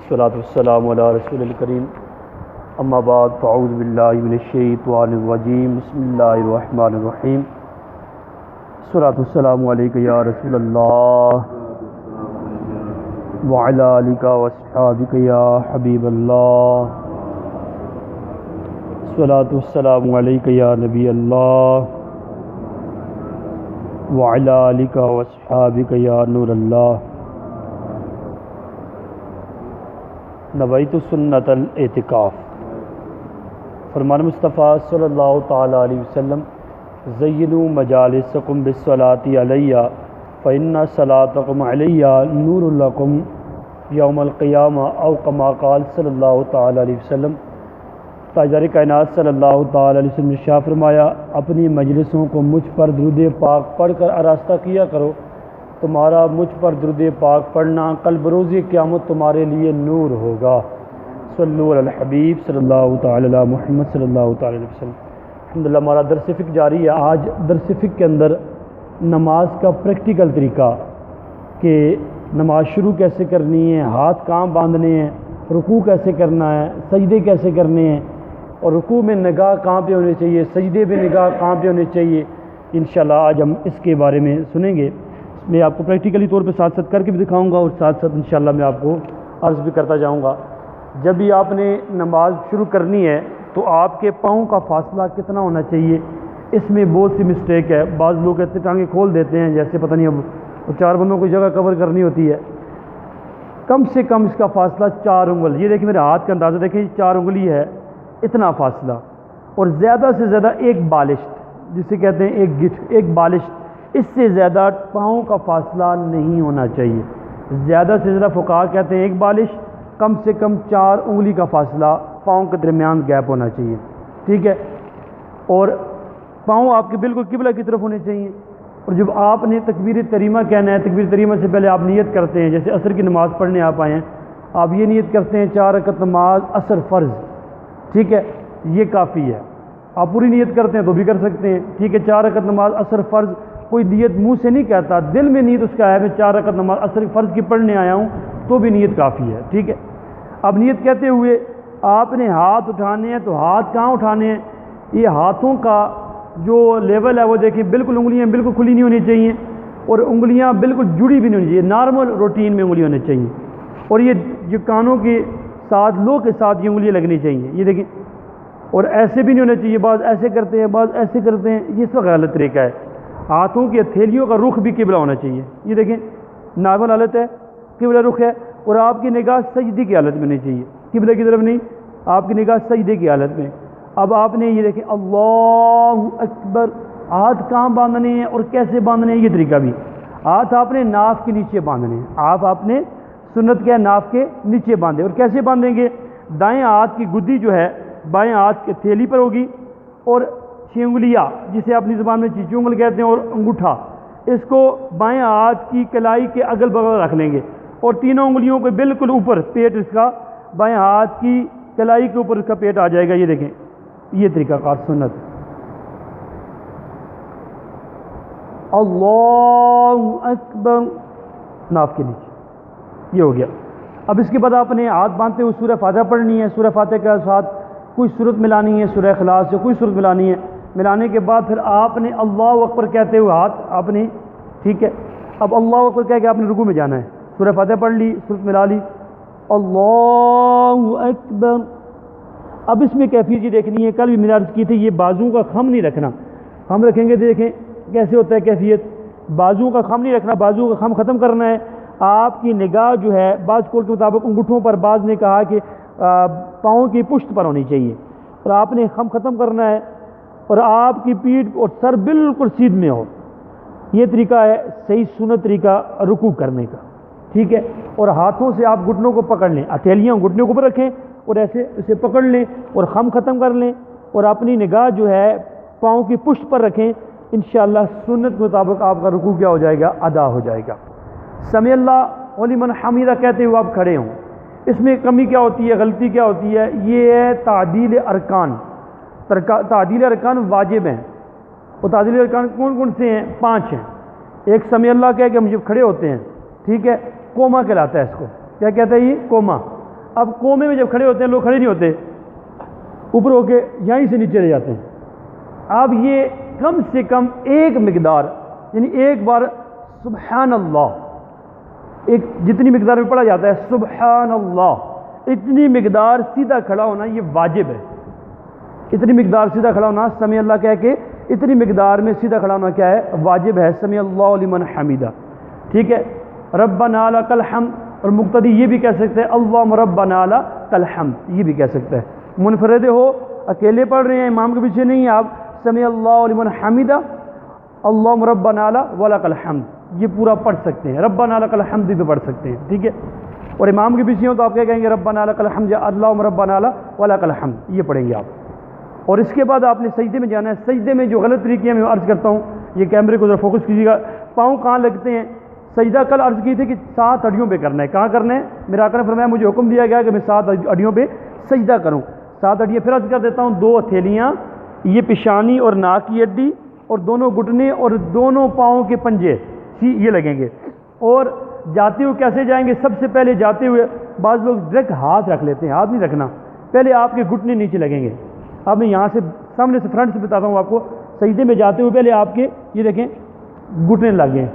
الصلاۃ والسلام علی رسول الکریم اما بعد فاعوذ باللہ من الشیطان الرجیم بسم اللہ الرحمن الرحیم الصلاۃ والسلام علیک یا رسول اللہ وعلی آلک واصحابک یا حبیب اللہ الصلاۃ والسلام علیک یا نبی اللہ وعلی آلک واصحابک یا نور اللہ نویت سنت الاعتکاف۔ فرمان مصطفیٰ صلی اللہ تعالیٰ علیہ وسلم زینوا مجالسکم بالصلاۃ علی فإن صلاتکم علی نور لکم یوم القیامہ او کما قال صلی اللہ تعالیٰ علیہ وسلم۔ تاجدار کائنات صلی اللہ تعالیٰ علیہ وسلم نے ارشاد فرمایا، اپنی مجلسوں کو مجھ پر درود پاک پڑھ کر آراستہ کیا کرو، تمہارا مجھ پر درود پاک پڑھنا کل بروز قیامت تمہارے لیے نور ہوگا۔ صلو علی الحبیب صلی اللہ تعالی علی محمد صلی اللہ تعالی علیہ وسلم۔ الحمدللہ ہمارا درس فقہ جاری ہے۔ آج درس فقہ کے اندر نماز کا پریکٹیکل طریقہ کہ نماز شروع کیسے کرنی ہے، ہاتھ کہاں باندھنے ہیں، رکوع کیسے کرنا ہے، سجدے کیسے کرنے ہیں، اور رکوع میں نگاہ کہاں پہ ہونی چاہیے، سجدے میں نگاہ کہاں پہ ہونی چاہیے، انشاءاللہ آج ہم اس کے بارے میں سنیں گے۔ میں آپ کو پریکٹیکلی طور پہ ساتھ ساتھ کر کے بھی دکھاؤں گا، اور ساتھ ساتھ انشاءاللہ میں آپ کو عرض بھی کرتا جاؤں گا۔ جب بھی آپ نے نماز شروع کرنی ہے تو آپ کے پاؤں کا فاصلہ کتنا ہونا چاہیے، اس میں بہت سی مسٹیک ہے۔ بعض لوگ ایسے ٹانگیں کھول دیتے ہیں جیسے پتہ نہیں اب 4 بندوں کو جگہ کور کرنی ہوتی ہے۔ کم سے کم اس کا فاصلہ 4 انگل، یہ دیکھیں میرے ہاتھ کا اندازہ دیکھیں، 4 انگلی ہے اتنا فاصلہ، اور زیادہ سے زیادہ 1 بالشت جسے کہتے ہیں 1 گٹھ، 1 بالشت، اس سے زیادہ پاؤں کا فاصلہ نہیں ہونا چاہیے۔ زیادہ سے زیادہ فقہا کہتے ہیں 1 بالش، کم سے کم 4 انگلی کا فاصلہ پاؤں کے درمیان گیپ ہونا چاہیے، ٹھیک ہے۔ اور پاؤں آپ کے بالکل قبلہ کی طرف ہونے چاہیے۔ اور جب آپ نے تکبیر تحریمہ کہنا ہے، تکبیر تحریمہ سے پہلے آپ نیت کرتے ہیں، جیسے عصر کی نماز پڑھنے آپ آئے ہیں، آپ یہ نیت کرتے ہیں 4 رکعت نماز عصر فرض، ٹھیک ہے، یہ کافی ہے۔ آپ پوری نیت کرتے ہیں تو بھی کر سکتے ہیں، ٹھیک ہے۔ 4 رکعت نماز عصر فرض، کوئی نیت منہ سے نہیں کہتا، دل میں نیت اس کا ہے، میں 4 رکعت نماز عصر فرض کی پڑھنے آیا ہوں، تو بھی نیت کافی ہے، ٹھیک ہے۔ اب نیت کہتے ہوئے آپ نے ہاتھ اٹھانے ہیں، تو ہاتھ کہاں اٹھانے ہیں، یہ ہاتھوں کا جو لیول ہے وہ دیکھیں، بالکل انگلیاں بالکل کھلی نہیں ہونی چاہیے، اور انگلیاں بالکل جڑی بھی نہیں ہونی چاہیے، نارمل روٹین میں انگلیاں ہونی چاہیے، اور یہ کانوں کے ساتھ لو کے ساتھ یہ انگلیاں لگنی چاہیے، یہ دیکھیں، اور ایسے بھی نہیں ہونا چاہیے، بعض ایسے کرتے ہیں بعض ایسے کرتے ہیں، یہ اس کا غلط طریقہ ہے۔ ہاتھوں کی ہتھیلیوں کا رخ بھی قبلہ ہونا چاہیے، یہ دیکھیں نارمل حالت ہے، قبلہ رخ ہے، اور آپ کی نگاہ سجدے کی حالت میں نہیں چاہیے، قبلہ کی طرف نہیں، آپ کی نگاہ سجدے کی حالت میں۔ اب آپ نے یہ دیکھیں اللہ اکبر، ہاتھ کہاں باندھنے ہیں اور کیسے باندھنے ہیں، یہ طریقہ بھی۔ ہاتھ آپ نے ناف کے نیچے باندھنے ہیں، آپ نے سنت کیا ناف کے نیچے باندھے، اور کیسے باندھیں گے، دائیں ہاتھ کی گدی جو ہے بائیں ہاتھ کے تھیلی پر ہوگی، اور 6 انگلیاں جسے اپنی زبان میں چیچو انگل کہتے ہیں، اور انگوٹھا اس کو بائیں ہاتھ کی کلائی کے اگل بغل رکھ لیں گے، اور تینوں انگلیوں کے بالکل اوپر پیٹ اس کا بائیں ہاتھ کی کلائی کے اوپر اس کا پیٹ آ جائے گا، یہ دیکھیں، یہ طریقہ کار سنت۔ اللہ اکبر ناف کے نیچے، یہ ہو گیا۔ اب اس کے بعد آپ نے ہاتھ باندھتے ہوئے سورہ فاتحہ پڑھنی ہے، سورہ فاتحہ کے ساتھ کوئی صورت ملانی ہے، سورہ اخلاص سے کوئی صورت ملانی ہے، ملانے کے بعد پھر آپ نے اللہ اکبر کہتے ہوئے ہاتھ آپ نے، ٹھیک ہے، اب اللہ اکبر کہہ کے آپ نے رکوع میں جانا ہے، سورہ فاتحہ پڑھ لی، صورت ملا لی، اللہ اکبر۔ اب اس میں کیفیت یہ دیکھنی ہے، کل بھی میں نے عرض کی تھی، یہ بازو کا خم نہیں رکھنا، ہم رکھیں گے دیکھیں کیسے ہوتا ہے کیفیت، بازو کا خم نہیں رکھنا، بازو کا خم ختم کرنا ہے۔ آپ کی نگاہ جو ہے بعض قول کے مطابق انگوٹھوں پر، بعض نے کہا کہ پاؤں کی پشت پر ہونی چاہیے، اور آپ نے خم ختم کرنا ہے، اور آپ کی پیٹھ اور سر بالکل سیدھ میں ہو، یہ طریقہ ہے صحیح سنت طریقہ رکوع کرنے کا، ٹھیک ہے۔ اور ہاتھوں سے آپ گھٹنوں کو پکڑ لیں، ہتھیلیاں گھٹنوں کے اوپر رکھیں، اور ایسے اسے پکڑ لیں اور خم ختم کر لیں، اور اپنی نگاہ جو ہے پاؤں کی پشت پر رکھیں، انشاءاللہ سنت کے مطابق آپ کا رکوع کیا ہو جائے گا، ادا ہو جائے گا۔ سمیع اللہ لمن حمیدہ کہتے ہوئے آپ کھڑے ہوں، اس میں کمی کیا ہوتی ہے، غلطی کیا ہوتی ہے، یہ ہے تعدیل ارکان۔ تعدیل ارکان واجب ہیں، اور تعدیل ارکان کون کون سے ہیں، 5 ہیں۔ ایک سمیع اللہ کہہ کے ہم جب کھڑے ہوتے ہیں، ٹھیک ہے، کوما کہلاتا ہے، اس کو کیا کہتا ہے، یہ کوما۔ اب قومے میں جب کھڑے ہوتے ہیں لوگ کھڑے نہیں ہوتے، اوپر ہو کے یہیں سے نیچے رہ جاتے ہیں. اب یہ کم سے کم ایک مقدار، یعنی ایک بار سبحان اللہ، ایک جتنی مقدار میں پڑھا جاتا ہے سبحان اللہ، اتنی مقدار سیدھا کھڑا ہونا یہ واجب ہے. اتنی مقدار سیدھا کھڑا ہونا سمیع اللہ کہہ کے اتنی مقدار میں سیدھا کھڑا ہونا کیا ہے؟ واجب ہے. سمیع اللہ لمن حمیدہ. ٹھیک ہے. ربنا لک الحمد، اور مقتدی یہ بھی کہہ سکتے ہیں اللہم ربنا لک الحمد، یہ بھی کہہ سکتا ہے. منفرد ہو، اکیلے پڑھ رہے ہیں، امام کے پیچھے نہیں ہیں آپ، سمیع اللہ لمن حمیدہ اللہم ربنا لک الحمد یہ پورا پڑھ سکتے ہیں. ربنا لک الحمد بھی پڑھ سکتے ہیں. ٹھیک ہے. اور امام کے پیچھے ہوں تو آپ کیا کہیں گے؟ ربنا لک الحمد یا اللہم ربنا لک الحمد، یہ پڑھیں گے آپ. اور اس کے بعد آپ نے سجدے میں جانا ہے. سجدے میں جو غلط طریقے ہیں میں عرض کرتا ہوں، یہ کیمرے کو ذرا فوکس کیجیے گا. پاؤں کہاں لگتے ہیں؟ سجدہ کل عرض کی تھی کہ 7 ہڈیوں پہ کرنا ہے. کہاں کرنا ہے؟ میرے آقا نے فرمایا مجھے حکم دیا گیا کہ میں 7 ہڈیوں پہ سجدہ کروں. 7 ہڈیاں پھر عرض کر دیتا ہوں. 2 ہتھیلیاں، یہ پیشانی اور ناک کی ہڈی، اور دونوں گھٹنے اور دونوں پاؤں کے پنجے یہ لگیں گے. اور جاتے ہوئے کیسے جائیں گے؟ سب سے پہلے جاتے ہوئے بعض لوگ ڈائریکٹ ہاتھ رکھ لیتے ہیں، ہاتھ نہیں رکھنا. پہلے آپ کے گھٹنے نیچے لگیں گے. اب میں یہاں سے سامنے سے فرنٹ سے بتاتا ہوں آپ کو. سجدے میں جاتے ہوئے پہلے آپ کے یہ دیکھیں گھٹنے لگیں،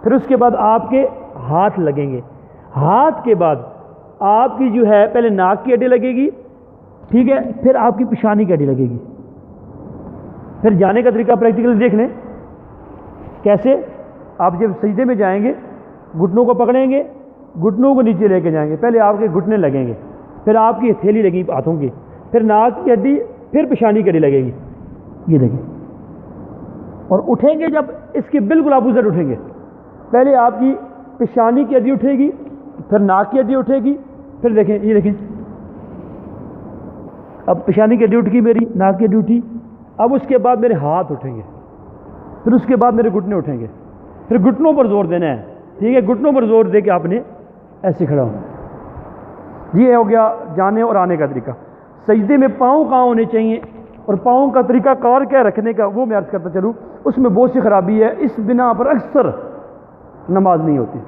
پھر اس کے بعد آپ کے ہاتھ لگیں گے. ہاتھ کے بعد آپ کی جو ہے پہلے ناک کی ہڈی لگے گی، ٹھیک ہے، پھر آپ کی پیشانی کی ہڈی لگے گی. پھر جانے کا طریقہ پریکٹیکلی دیکھ لیں کیسے. آپ جب سجدے میں جائیں گے گھٹنوں کو پکڑیں گے، گھٹنوں کو نیچے لے کے جائیں گے. پہلے آپ کے گھٹنے لگیں گے، پھر آپ کی ہتھیلی لگیں گی ہاتھوں کی، پھر ناک کی ہڈی، پھر پیشانی کی ہڈی لگے گی. یہ دیکھیں. اور اٹھیں گے جب اس کے بالکل اپوزٹ اٹھیں گے. پہلے آپ کی پیشانی کی ہڈی اٹھے گی، پھر ناک کی ہڈی اٹھے گی، پھر دیکھیں یہ دیکھیں اب پیشانی کی ہڈی اٹھ گئی میری، ناک کی ہڈی اٹھی. اب اس کے بعد میرے ہاتھ اٹھیں گے، پھر اس کے بعد میرے گھٹنے اٹھیں گے، پھر گھٹنوں پر زور دینا ہے. ٹھیک ہے. گھٹنوں پر زور دے کے آپ نے ایسے کھڑا ہونا. یہ ہو گیا جانے اور آنے کا طریقہ. سجدے میں پاؤں کہاں ہونے چاہیے اور پاؤں کا طریقہ کار کیا رکھنے کا وہ میں عرض کرتا چلوں. اس میں بہت سی خرابی ہے، اس بنا پر اکثر نماز نہیں ہوتی.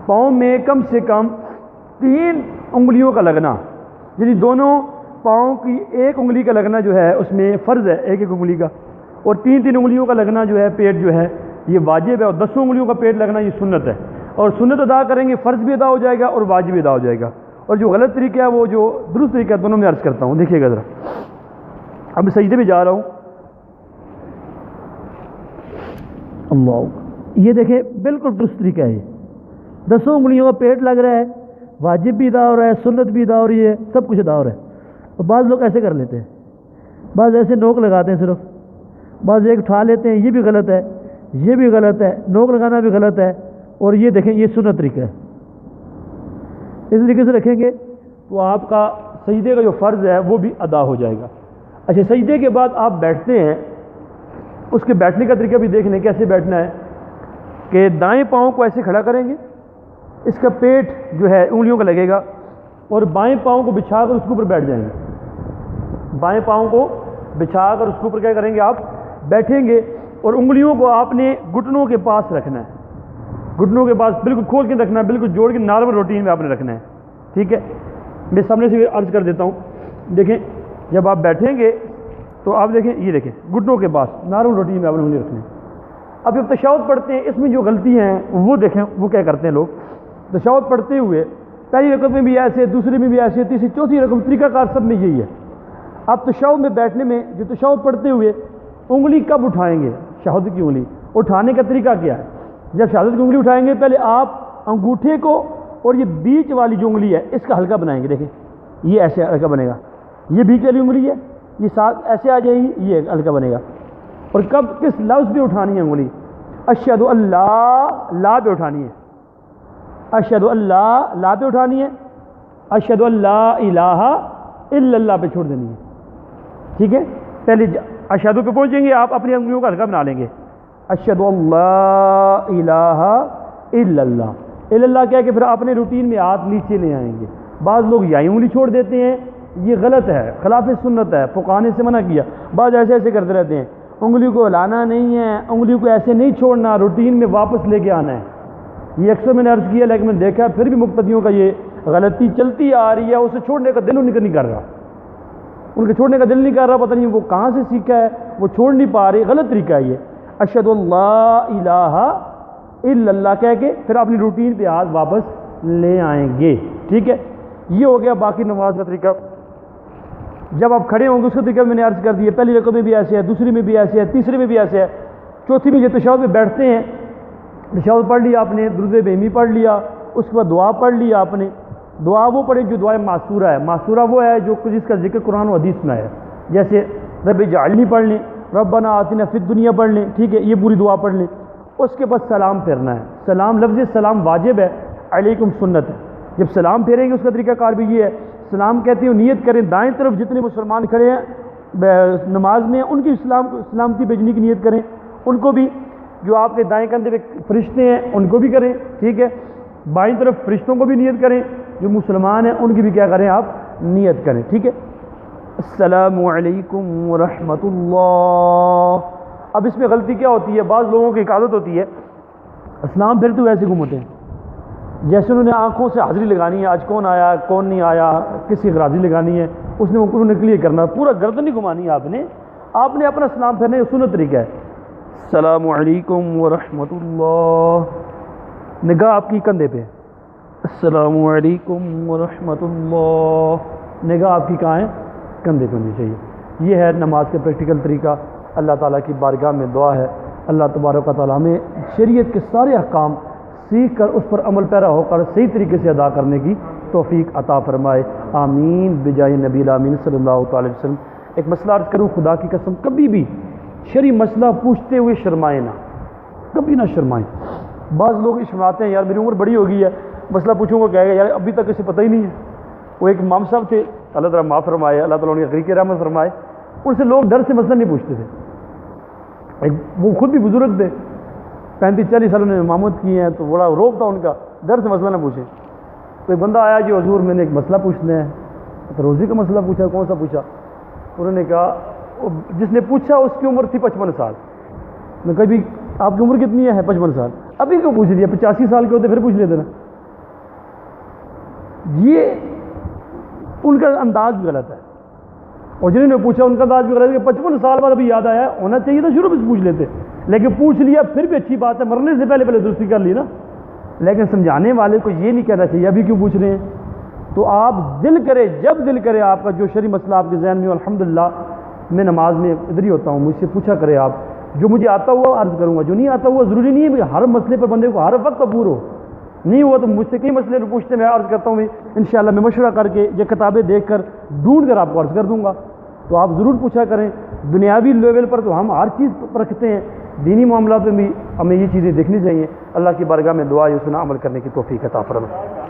پاؤں میں کم سے کم 3 انگلیوں کا لگنا، یعنی دونوں پاؤں کی ایک انگلی کا لگنا جو ہے اس میں فرض ہے، ایک انگلی کا. اور 3 انگلیوں کا لگنا جو ہے پیٹ جو ہے یہ واجب ہے. اور 10 انگلیوں کا پیٹ لگنا یہ سنت ہے. اور سنت ادا کریں گے فرض بھی ادا ہو جائے گا اور واجب بھی ادا ہو جائے گا. اور جو غلط طریقہ ہے وہ جو درست طریقہ ہے دونوں میں عرض کرتا ہوں. دیکھیے گا ذرا. اب سجدے میں جا رہا ہوں. اللہ، یہ دیکھیں بالکل درست طریقہ ہے. یہ 10 انگلیوں کا پیٹ لگ رہا ہے، واجب بھی ادا ہو رہا ہے، سنت بھی ادا ہو رہی ہے، سب کچھ ادا ہو رہا ہے. اور بعض لوگ ایسے کر لیتے ہیں، بعض ایسے نوک لگاتے ہیں صرف، بعض ایک اٹھا لیتے ہیں. یہ بھی غلط ہے، یہ بھی غلط ہے. نوک لگانا بھی غلط ہے. اور یہ دیکھیں یہ سنت طریقہ ہے. اس طریقے سے رکھیں گے تو آپ کا سجدے کا جو فرض ہے وہ بھی ادا ہو جائے گا. اچھا، سجدے کے بعد آپ بیٹھتے ہیں، اس کے بیٹھنے کا طریقہ بھی دیکھ لیں کیسے بیٹھنا ہے. کہ دائیں پاؤں کو ایسے کھڑا کریں گے، اس کا پیٹ جو ہے انگلیوں کا لگے گا، اور بائیں پاؤں کو بچھا کر اس کے اوپر بیٹھ جائیں گے. بائیں پاؤں کو بچھا کر اس کے اوپر کیا کریں گے؟ آپ بیٹھیں گے. اور انگلیوں کو آپ نے گھٹنوں کے پاس رکھنا ہے، گھٹنوں کے پاس بالکل کھول کے رکھنا ہے، بالکل جوڑ کے نارمل روٹین میں آپ نے رکھنا ہے. ٹھیک ہے. میں سامنے سے عرض کر دیتا ہوں. دیکھیں جب آپ بیٹھیں گے تو آپ دیکھیں یہ دیکھیں گھٹنوں کے پاس نارمل روٹین میں آپ نے انگلی رکھنا ہے. اب جب تشہد پڑھتے ہیں اس میں جو غلطی ہیں وہ دیکھیں وہ کیا کرتے ہیں لوگ. تشہد پڑھتے ہوئے پہلی رکعت میں بھی ایسے، دوسری میں بھی ایسے، تیسری چوتھی رکعت طریقہ کار سب میں یہی ہے. اب تشہد میں بیٹھنے میں جو تشہد پڑھتے ہوئے انگلی کب اٹھائیں گے؟ شہادت کی انگلی اٹھانے کا طریقہ کیا ہے؟ جب شہادت کی انگلی اٹھائیں گے پہلے آپ انگوٹھے کو اور یہ بیچ والی جو انگلی ہے اس کا ہلکا بنائیں گے. دیکھیں یہ ایسے ہلکا بنے گا. یہ بیچ والی انگلی ہے، یہ ساتھ ایسے آ جائے گی، یہ ہلکا بنے گا. اور کب کس لفظ پہ اٹھانی ہے انگلی؟ اشہد اللہ، لا پہ اٹھانی ہے. اشہد اللہ، لا پہ اٹھانی ہے. اشہد اللہ الہ الا اللہ پہ چھوڑ دینی ہے. ٹھیک ہے. پہلے اشہد پہ پہنچیں گے آپ اپنی انگلیوں کا ہلکا بنا لیں گے. اشہد اللہ الہ الا اللہ، الا اللہ کہہ کے پھر اپنے روٹین میں ہاتھ نیچے لے آئیں گے. بعض لوگ یہی انگلی چھوڑ دیتے ہیں، یہ غلط ہے، خلاف سنت ہے، فقہاء نے سے منع کیا. بعض ایسے ایسے کرتے رہتے ہیں. انگلی کو ہلانا نہیں ہے، انگلی کو ایسے نہیں چھوڑنا، روٹین میں واپس لے کے آنا ہے. یہ اکثر میں نے عرض کیا لیکن میں نے دیکھا پھر بھی مقتدیوں کا یہ غلطی چلتی آ رہی ہے، اسے چھوڑنے کا دل ان کا نہیں کر رہا، ان کے چھوڑنے کا دل نہیں کر رہا، پتہ نہیں وہ کہاں سے سیکھا ہے، وہ چھوڑ نہیں پا رہے، غلط طریقہ ہے یہ۔ اشہد اللہ الہ الا اللہ کہہ کے پھر اپنی روٹین پہ ہاتھ واپس لے آئیں گے، ٹھیک ہے۔ یہ ہو گیا باقی نماز کا طریقہ۔ جب آپ کھڑے ہوں گے اس کا طریقہ میں نے عرض کر دیا، پہلی رکعت میں بھی ایسے ہے، دوسری میں بھی ایسے ہے، تیسری میں بھی ایسے ہے، چوتھی میں جب تشہد میں بیٹھتے ہیں، تشہد پڑھ لیا آپ نے، درود ابراہیمی پڑھ لیا، اس کے بعد دعا پڑھ لیا آپ نے، دعا وہ پڑھیں جو دعائے معصورہ ہے، معصورہ وہ ہے جو جس کا ذکر قرآن و حدیث میں ہے، جیسے رب اجعلنی پڑھ لیں، ربنا آتنا فی الدنیا پڑھ لیں، ٹھیک ہے، یہ پوری دعا پڑھ لیں۔ اس کے بعد سلام پھیرنا ہے، سلام لفظ سلام واجب ہے، علیکم سنت ہے۔ جب سلام پھیریں گے اس کا طریقہ کار بھی یہ ہے، سلام کہتے ہیں نیت کریں، دائیں طرف جتنے مسلمان کھڑے ہیں نماز میں ان کی سلامتی بھیجنے کی نیت کریں، ان کو بھی، جو آپ کے دائیں کندھے پہ فرشتے ہیں ان کو بھی کریں، ٹھیک ہے، بائیں طرف فرشتوں کو بھی نیت کریں، جو مسلمان ہیں ان کی بھی کیا کریں آپ نیت کریں، ٹھیک ہے۔ السلام علیکم ورحمۃ اللہ۔ اب اس میں غلطی کیا ہوتی ہے، بعض لوگوں کی ایک عادت ہوتی ہے اسلام پھرتے ہوئے ایسے گھومتے ہیں، جیسے انہوں نے آنکھوں سے حاضری لگانی ہے، آج کون آیا کون نہیں آیا، کس کی حاضری لگانی ہے، انہوں نے کلیئر کرنا، پورا گردن نہیں گھمانی ہے آپ نے اپنا اسلام پھیرنے کا سنت طریقہ ہے۔ السلام علیکم ورحمۃ اللہ، نگاہ آپ کی کندھے پہ، السلام علیکم ورحمۃ اللہ، نگاہ آپ کی کہاں ہے، کندھے پہ ہونی چاہیے۔ یہ ہے نماز کا پریکٹیکل طریقہ۔ اللہ تعالیٰ کی بارگاہ میں دعا ہے اللہ تبارک و تعالیٰ ہمیں شریعت کے سارے احکام سیکھ کر اس پر عمل پیرا ہو کر صحیح طریقے سے ادا کرنے کی توفیق عطا فرمائے، آمین بجائے نبی الامین صلی اللہ تعالی وسلم۔ ایک مسئلہ عرض کروں، خدا کی قسم کبھی بھی شرعی مسئلہ پوچھتے ہوئے شرمائیں نہ، کبھی نہ شرمائیں۔ بعض لوگ شرماتے ہیں، یار میری عمر بڑی ہو گئی ہے، مسئلہ پوچھوں گا کہے گا یار ابھی تک اسے پتہ ہی نہیں ہے۔ وہ ایک امام صاحب تھے، اللہ تعالیٰ معاف فرمائے، اللہ تعالیٰ ان کے غریق رحمت فرمائے، ان سے لوگ ڈر سے مسئلہ نہیں پوچھتے تھے۔ وہ خود بھی بزرگ تھے، 35-40 سال انہوں نے امامت کی ہیں، تو بڑا روب تھا ان کا، ڈر سے مسئلہ نہ پوچھیں۔ تو ایک بندہ آیا جی حضور میں نے ایک مسئلہ پوچھنا ہے، تو روزی کا مسئلہ پوچھا، کون سا پوچھا؟ انہوں نے کہا جس نے پوچھا اس کی عمر تھی 55 سال۔ میں کہا بھی آپ کی عمر کتنی ہے؟ 55 سال۔ ابھی کیوں پوچھ لیا؟ 85 سال کے ہوتے پھر پوچھ لیتے نا۔ یہ ان کا انداز بھی غلط ہے، اور جنہوں نے پوچھا ان کا انداز بھی غلط ہے کہ 55 سال بعد ابھی یاد آیا، ہونا چاہیے تھا شروع میں سے پوچھ لیتے، لیکن پوچھ لیا پھر بھی اچھی بات ہے، مرنے سے پہلے درستی کر لی نا۔ لیکن سمجھانے والے کو یہ نہیں کہنا چاہیے ابھی کیوں پوچھ رہے ہیں۔ تو آپ دل کرے، جب دل کرے آپ کا جو شرعی مسئلہ آپ کے ذہن میں ہو، الحمدللہ میں نماز میں ادھر ہی ہوتا ہوں، مجھ سے پوچھا کرے آپ، جو مجھے آتا ہوا عرض کروں گا، جو نہیں آتا ہوا ضروری نہیں ہے کہ ہر مسئلے پر بندے کو ہر وقت عبور ہو، نہیں ہوا تو مجھ سے کئی مسئلے پوچھتے میں عرض کرتا ہوں، انشاءاللہ میں مشورہ کر کے یہ کتابیں دیکھ کر ڈھونڈ کر آپ کو عرض کر دوں گا، تو آپ ضرور پوچھا کریں۔ دنیاوی لیول پر تو ہم ہر چیز رکھتے ہیں، دینی معاملات میں بھی ہمیں یہ چیزیں دیکھنی چاہیے۔ اللہ کی بارگاہ میں دعا ہے اس پر عمل کرنے کی توفیق عطا فرمائے۔